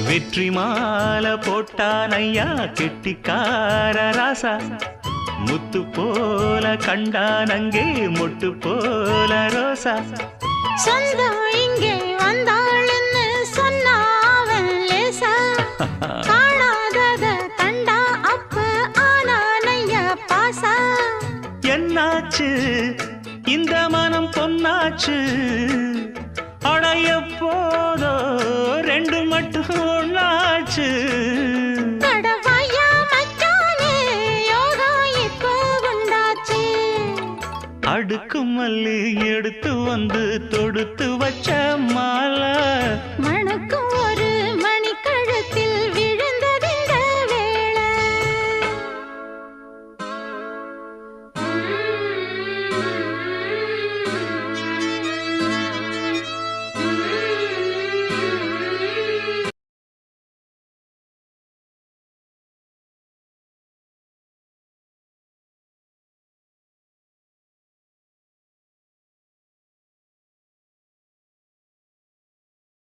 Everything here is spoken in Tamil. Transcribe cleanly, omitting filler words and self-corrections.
வெற்றி மாலை போட்டான் ஐயா கெட்டிக்கார ராசா முத்து போல கண்டான் அங்கே மொட்டு போல ரோசா சொந்தம் இங்கே வந்தாள்னு சொன்னாவன் லேசா காணாதத கண்டா அப்ப ஆனானையா பாசா என்னாச்சு இந்த மனம் பொன்னாச்சு அடைய போதோ ரெண்டு மட்டும் ஒன்னாச்சு கடவாயா மச்சானே யோகா இப்போ உண்டாச்சு அடுக்கு மல்லி எடுத்து வந்து தொடுத்து வச்ச மாலை